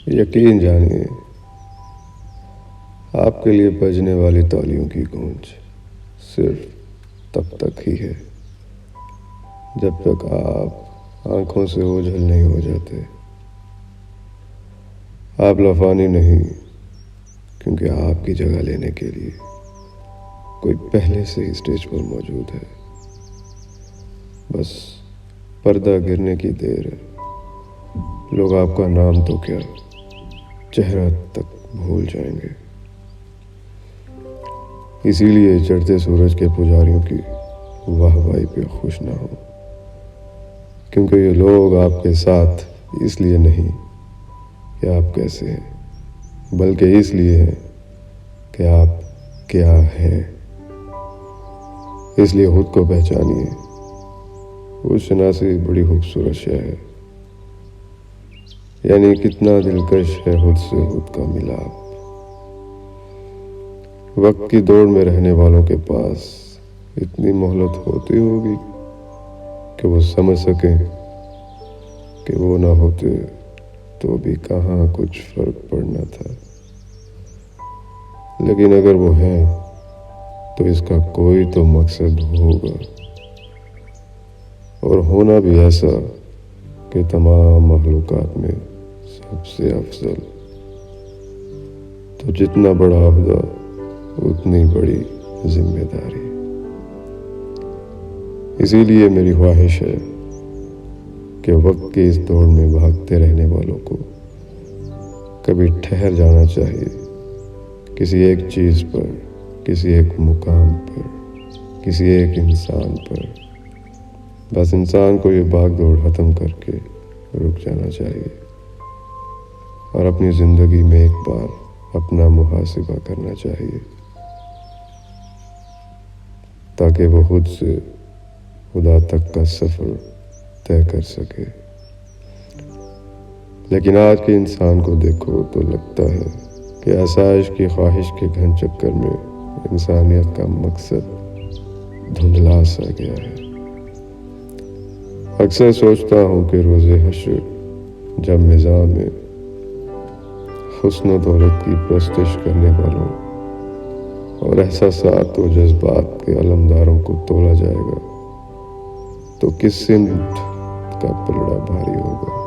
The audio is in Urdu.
یقین جانیے آپ کے لیے بجنے والی تالیوں کی گونج صرف تب تک ہی ہے جب تک آپ آنکھوں سے اوجھل نہیں ہو جاتے. آپ لفانی نہیں، کیونکہ آپ کی جگہ لینے کے لیے کوئی پہلے سے ہی اسٹیج پر موجود ہے. بس پردہ گرنے کی دیر ہے. لوگ آپ کا نام تو کیا چہرہ تک بھول جائیں گے. اسی لیے چڑھتے سورج کے پجاریوں کی واہ واہی پہ خوش نہ ہو، کیونکہ یہ لوگ آپ کے ساتھ اس لیے نہیں کہ آپ کیسے ہیں، بلکہ اس لیے ہیں کہ آپ کیا ہیں. اس لیے خود کو پہچانیے. خود شناسی بڑی خوبصورت شے ہے. یعنی کتنا دلکش ہے خود سے خود کا ملاپ. وقت کی دوڑ میں رہنے والوں کے پاس اتنی مہلت ہوتی ہوگی کہ وہ سمجھ سکیں کہ وہ نہ ہوتے تو بھی کہاں کچھ فرق پڑنا تھا. لیکن اگر وہ ہیں تو اس کا کوئی تو مقصد ہوگا، اور ہونا بھی ایسا کہ تمام مخلوقات میں سب سے افضل. تو جتنا بڑا عہدہ اتنی بڑی ذمہ داری. اسی لیے میری خواہش ہے کہ وقت کی اس دوڑ میں بھاگتے رہنے والوں کو کبھی ٹھہر جانا چاہیے کسی ایک چیز پر، کسی ایک مقام پر، کسی ایک انسان پر. بس انسان کو یہ بھاگ دوڑ ختم کر کے رک جانا چاہیے اور اپنی زندگی میں ایک بار اپنا محاسبہ کرنا چاہیے، تاکہ وہ خود سے خدا تک کا سفر طے کر سکے. لیکن آج کے انسان کو دیکھو تو لگتا ہے کہ آسائش کی خواہش کے گھن چکر میں انسانیت کا مقصد دھندلا سا گیا ہے. اکثر سوچتا ہوں کہ روز حشر جب میزان میں حسن و دولت کی پرستش کرنے والوں اور احساسات و جذبات کے علمداروں کو تولا جائے گا تو کس سمت کا پلڑا بھاری ہوگا.